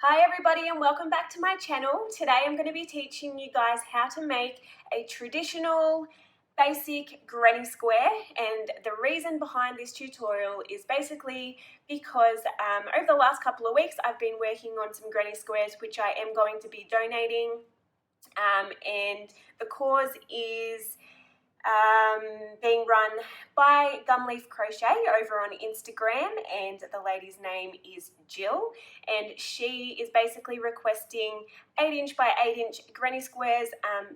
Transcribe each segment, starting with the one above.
Hi everybody and welcome back to my channel. Today I'm going to be teaching you guys how to make a traditional basic granny square, and the reason behind this tutorial is basically because over the last couple of weeks I've been working on some granny squares which I am going to be donating, and the cause is being run by Gumleaf Crochet over on Instagram, and the lady's name is Jill, and she is basically requesting 8" by 8" granny squares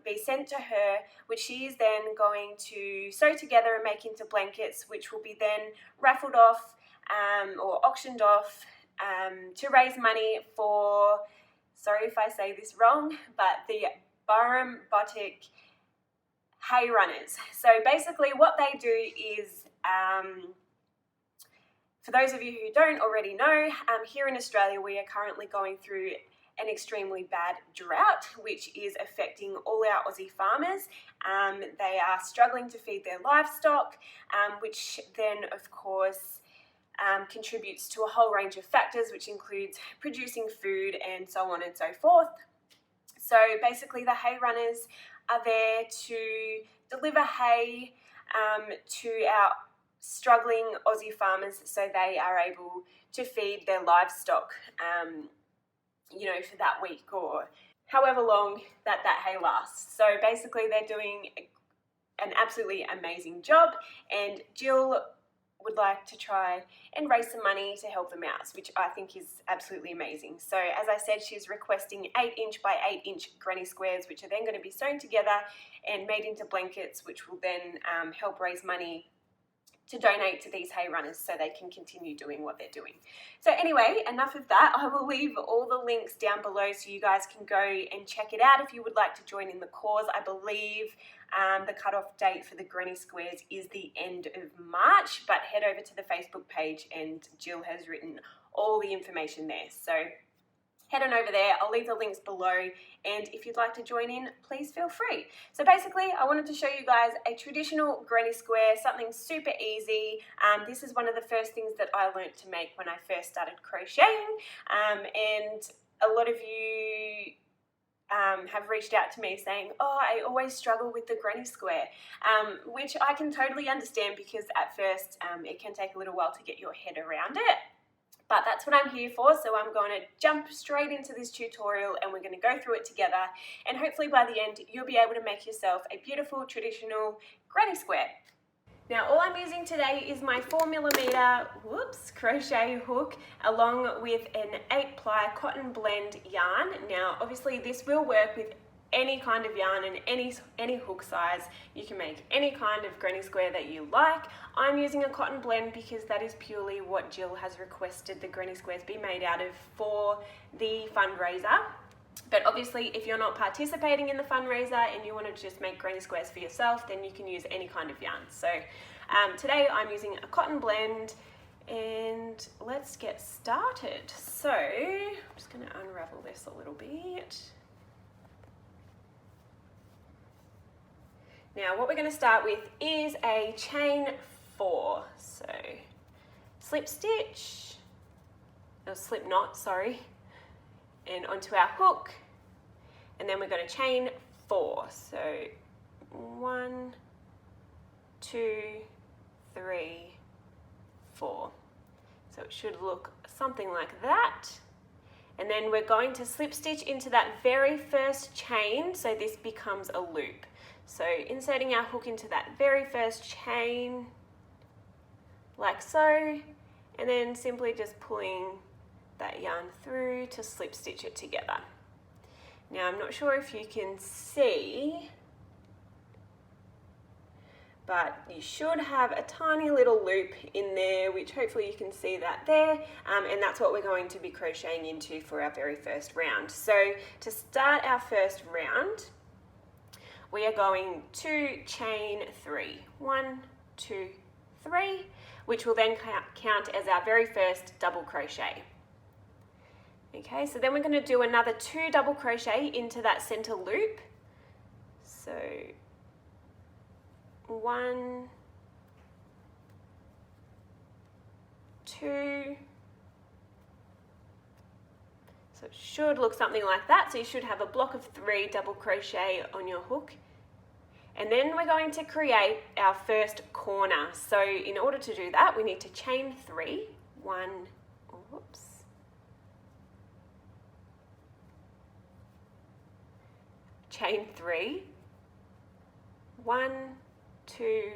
be sent to her, which she is then going to sew together and make into blankets, which will be then raffled off or auctioned off to raise money for, sorry if I say this wrong, but the Burrambotic hay runners. So basically what they do is, for those of you who don't already know, here in Australia we are currently going through an extremely bad drought which is affecting all our Aussie farmers. They are struggling to feed their livestock, which then of course contributes to a whole range of factors, which includes producing food and so on and so forth. So basically the hay runners are there to deliver hay to our struggling Aussie farmers so they are able to feed their livestock, for that week or however long that hay lasts. So basically they're doing an absolutely amazing job, and Jill would like to try and raise some money to help them out, which I think is absolutely amazing. So as I said, she's requesting 8" by 8" granny squares, which are then going to be sewn together and made into blankets, which will then help raise money to donate to these hay runners so they can continue doing what they're doing. So anyway, enough of that. I will leave all the links down below so you guys can go and check it out if you would like to join in the cause. I believe the cutoff date for the granny squares is the end of March, but head over to the Facebook page and Jill has written all the information there. So head on over there. I'll leave the links below, and if you'd like to join in, please feel free. So basically, I wanted to show you guys a traditional granny square, something super easy. This is one of the first things that I learned to make when I first started crocheting, and a lot of you have reached out to me saying, oh, I always struggle with the granny square, which I can totally understand because at first it can take a little while to get your head around it. But that's what I'm here for, so I'm going to jump straight into this tutorial and we're going to go through it together, and hopefully by the end you'll be able to make yourself a beautiful traditional granny square. Now all I'm using today is my 4mm crochet hook along with an 8-ply cotton blend yarn. Now obviously this will work with any kind of yarn and any hook size. You can make any kind of granny square that you like. I'm using a cotton blend because that is purely what Jill has requested the granny squares be made out of for the fundraiser. But obviously if you're not participating in the fundraiser and you want to just make granny squares for yourself, then you can use any kind of yarn. So today I'm using a cotton blend, and let's get started. So I'm just going to unravel this a little bit. Now what we're going to start with is a chain 4. So slip stitch, or slip knot, sorry, and onto our hook, and then we're going to chain 4. So 1, 2, 3, 4. So it should look something like that. And then we're going to slip stitch into that very first chain, so this becomes a loop. So inserting our hook into that very first chain, like so, and then simply just pulling that yarn through to slip stitch it together. Now I'm not sure if you can see, but you should have a tiny little loop in there, which hopefully you can see that there, and that's what we're going to be crocheting into for our very first round. So to start our first round, we are going to chain 3. 1, 2, 3, which will then count as our very first double crochet. Okay, so then we're going to do another 2 double crochet into that center loop. So 1, 2, So it should look something like that. So you should have a block of 3 double crochet on your hook. And then we're going to create our first corner. So in order to do that, we need to chain 3. 1, whoops. Chain 3. 1, 2,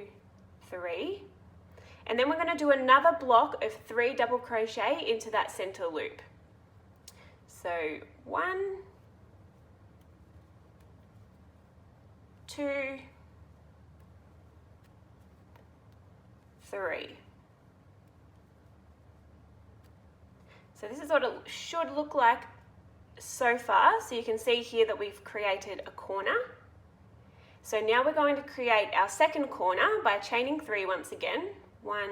3. And then we're going to do another block of 3 double crochet into that center loop. So 1, 2, 3. So this is what it should look like so far. So you can see here that we've created a corner. So now we're going to create our second corner by chaining 3 once again. 1,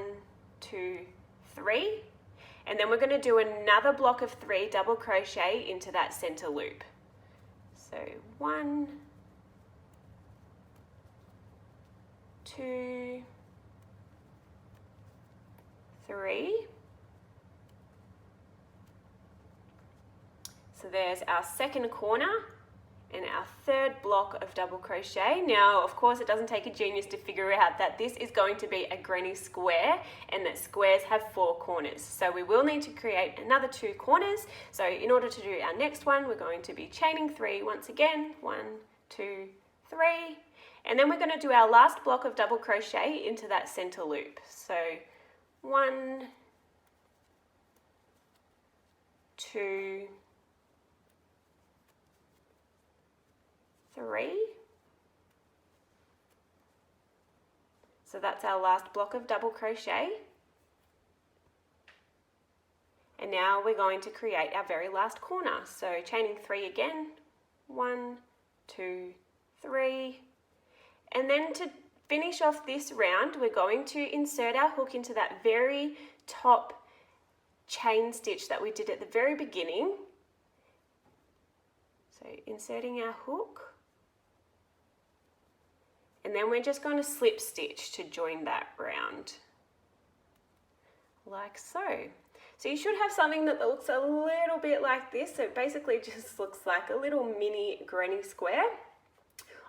2, 3. And then we're going to do another block of 3 double crochet into that center loop. So 1, 2, 3. So there's our second corner and our third block of double crochet. Now, of course, it doesn't take a genius to figure out that this is going to be a granny square and that squares have 4 corners. So we will need to create another 2 corners. So in order to do our next one, we're going to be chaining 3 once again. 1, 2, 3. And then we're going to do our last block of double crochet into that center loop. So 1, 2, 3. So that's our last block of double crochet. And now we're going to create our very last corner. So chaining 3 again. 1, 2, 3. And then to finish off this round, we're going to insert our hook into that very top chain stitch that we did at the very beginning. So inserting our hook. And then we're just going to slip stitch to join that round, like so. So you should have something that looks a little bit like this. So it basically just looks like a little mini granny square.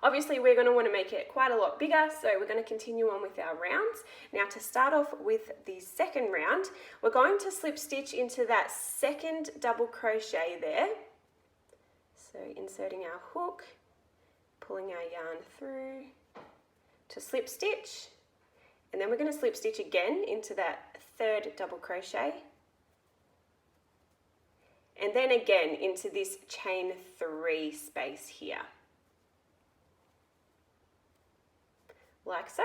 Obviously we're going to want to make it quite a lot bigger, so we're going to continue on with our rounds. Now to start off with the second round, we're going to slip stitch into that second double crochet there. So inserting our hook, pulling our yarn through to slip stitch, and then we're going to slip stitch again into that third double crochet, and then again into this chain 3 space here, like so.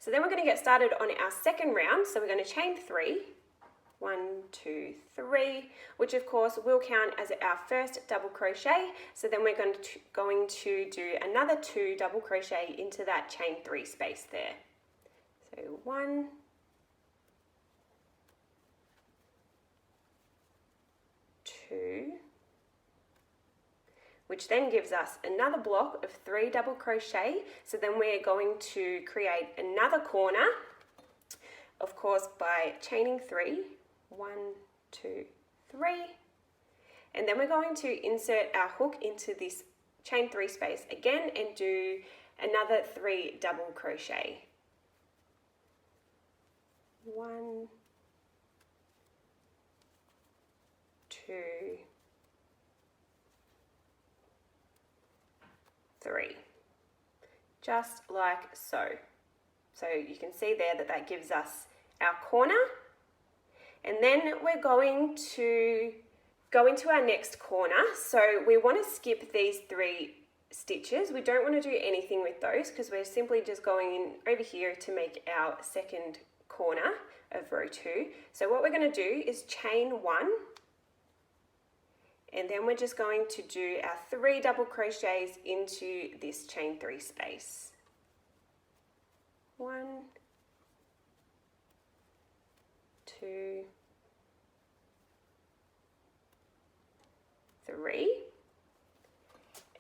So then we're going to get started on our second round. So we're going to chain 3, 1, 2, 3, which of course will count as our first double crochet. So then we're going to do another 2 double crochet into that chain 3 space there. So 1, 2, which then gives us another block of 3 double crochet. So then we're going to create another corner, of course, by chaining 3. 1, 2, 3, and then we're going to insert our hook into this chain 3 space again and do another 3 double crochet. 1, 2, 3, just like so. So you can see there that that gives us our corner. And then we're going to go into our next corner. So we want to skip these 3 stitches. We don't want to do anything with those because we're simply just going in over here to make our second corner of row 2. So what we're going to do is chain 1, and then we're just going to do our 3 double crochets into this chain 3 space. 1, 2, 3,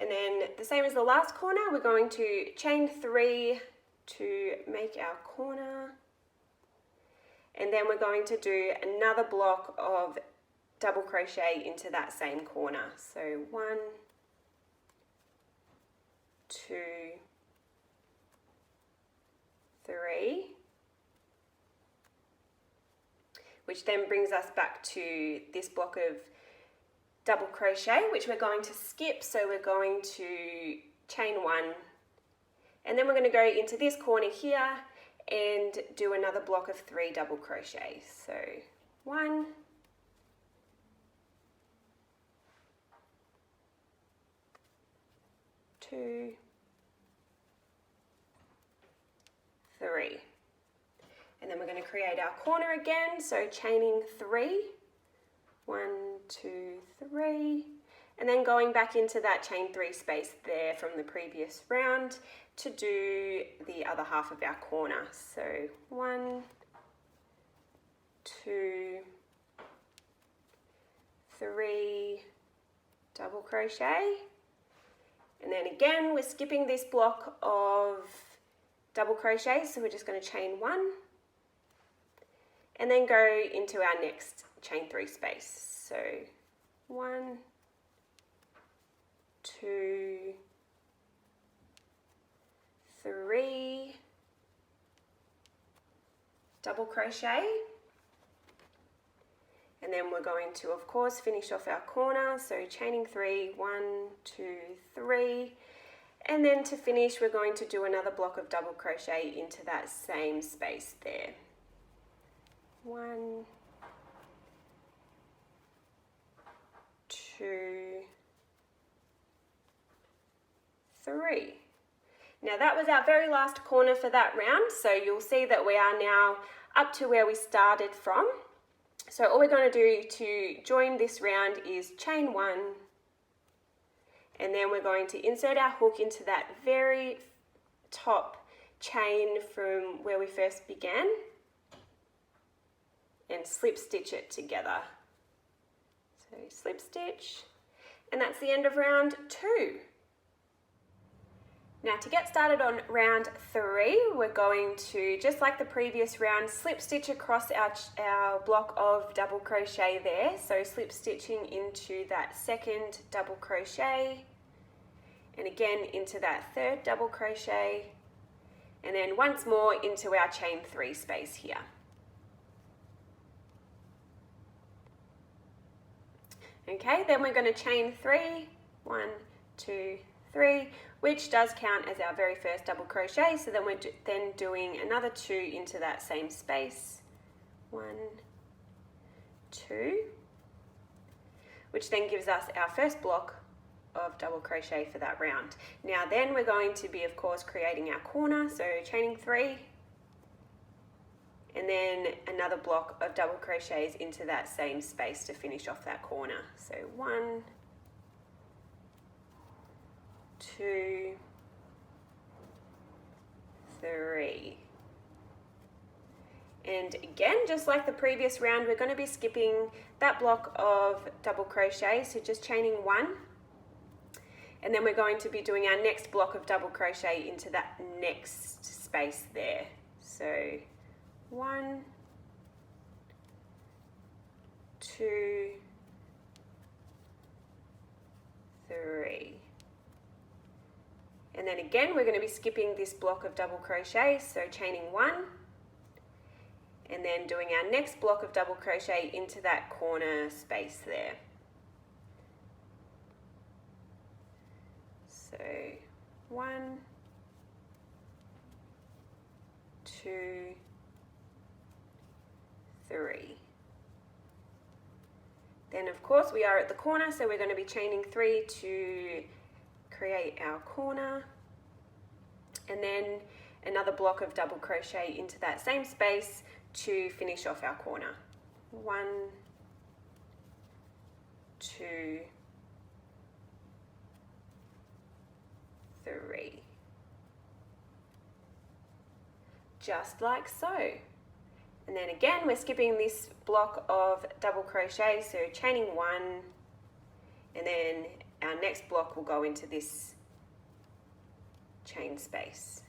and then the same as the last corner, we're going to chain 3 to make our corner, and then we're going to do another block of double crochet into that same corner. So 1, 2, 3, which then brings us back to this block of double crochet, which we're going to skip. So we're going to chain 1, and then we're going to go into this corner here and do another block of 3 double crochets. So 1, 2, 3. And then we're going to create our corner again, so chaining 3, 1, 2, 3, and then going back into that chain 3 space there from the previous round to do the other half of our corner. So 1, 2, 3, double crochet, and then again we're skipping this block of double crochet, so we're just going to chain 1 and then go into our next chain 3 space. So 1, 2, 3, double crochet, and then we're going to of course finish off our corner, so chaining 3, 1, 2, 3, and then to finish we're going to do another block of double crochet into that same space there. 1, 2, 3. Now that was our very last corner for that round, so you'll see that we are now up to where we started from. So all we're going to do to join this round is chain 1, and then we're going to insert our hook into that very top chain from where we first began and slip stitch it together. So slip stitch, and that's the end of round 2. Now to get started on round 3, we're going to, just like the previous round, slip stitch across our block of double crochet there. So slip stitching into that second double crochet, and again into that third double crochet, and then once more into our chain 3 space here. Okay, then we're going to chain 3, 1, 2, 3, which does count as our very first double crochet. So then we're then doing another 2 into that same space, 1, 2, which then gives us our first block of double crochet for that round. Now then we're going to be of course creating our corner, so chaining 3, and then another block of double crochets into that same space to finish off that corner. So 1, 2, 3. And again, just like the previous round, we're going to be skipping that block of double crochet, so just chaining 1, and then we're going to be doing our next block of double crochet into that next space there. So 1, 2, 3. And then again, we're going to be skipping this block of double crochet, so chaining 1, and then doing our next block of double crochet into that corner space there. So 1, 2, 3. Then of course we are at the corner, so we're going to be chaining 3 to create our corner, and then another block of double crochet into that same space to finish off our corner. 1, 2, 3. Just like so. And then again, we're skipping this block of double crochet, so chaining 1, and then our next block will go into this chain space.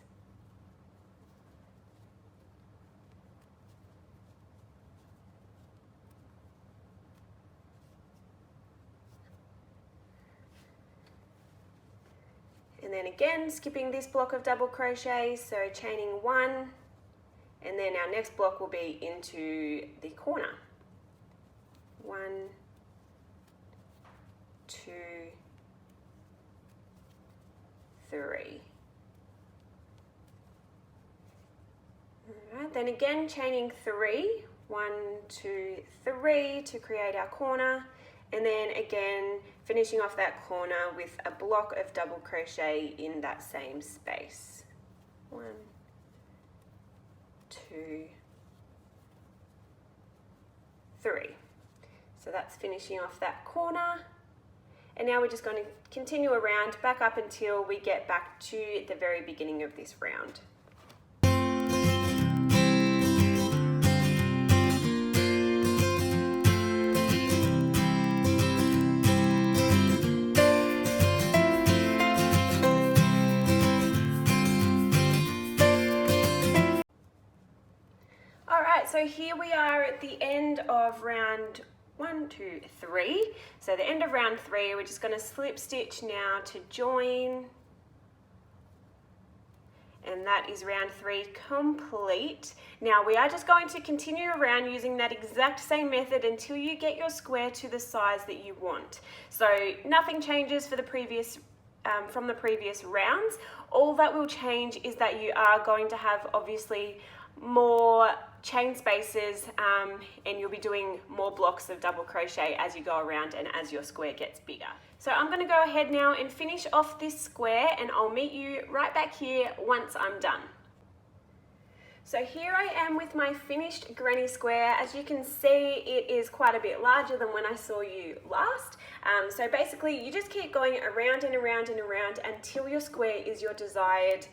then again skipping this block of double crochet, so chaining 1, and then our next block will be into the corner. 1, 2, 3. Alright, then again chaining 3, 1, 2, 3 to create our corner, and then again finishing off that corner with a block of double crochet in that same space. 1, 2, 3. So that's finishing off that corner. And now we're just going to continue around back up until we get back to the very beginning of this round. Alright, so here we are at the end of round 1, 2, 3. So the end of round 3, we're just going to slip stitch now to join. And that is round 3 complete. Now we are just going to continue around using that exact same method until you get your square to the size that you want. So nothing changes for the previous from the previous rounds. All that will change is that you are going to have obviously more chain spaces and you'll be doing more blocks of double crochet as you go around and as your square gets bigger. So I'm going to go ahead now and finish off this square, and I'll meet you right back here once I'm done. So here I am with my finished granny square. As you can see, it is quite a bit larger than when I saw you last. So basically you just keep going around and around and around until your square is your desired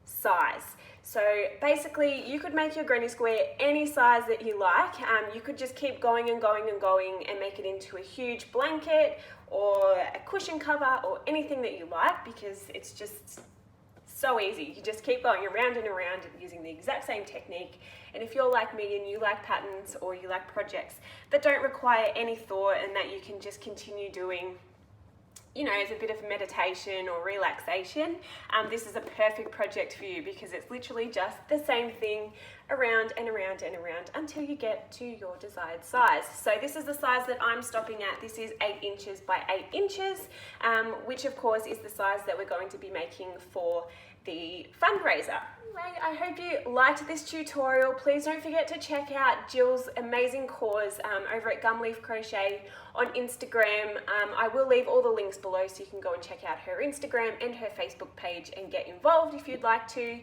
size. So basically you could make your granny square any size that you like. You could just keep going and going and going and make it into a huge blanket or a cushion cover or anything that you like, because it's just so easy. You just keep going around and around using the exact same technique. And if you're like me and you like patterns or you like projects that don't require any thought and that you can just continue doing, you know, as a bit of meditation or relaxation, this is a perfect project for you, because it's literally just the same thing around and around and around until you get to your desired size. So this is the size that I'm stopping at. This is 8 inches by 8 inches, which of course is the size that we're going to be making for the fundraiser. Anyway, I hope you liked this tutorial. Please don't forget to check out Jill's amazing cause over at Gumleaf Crochet on Instagram. I will leave all the links below so you can go and check out her Instagram and her Facebook page and get involved if you'd like to.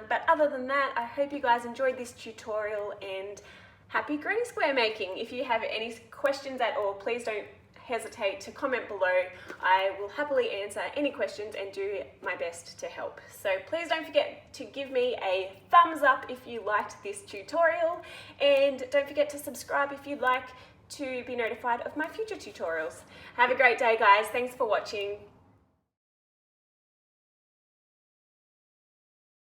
But other than that, I hope you guys enjoyed this tutorial, and happy granny square making. If you have any questions at all, please don't hesitate to comment below. I will happily answer any questions and do my best to help. So please don't forget to give me a thumbs up if you liked this tutorial, and don't forget to subscribe if you'd like to be notified of my future tutorials. Have a great day, guys. Thanks for watching.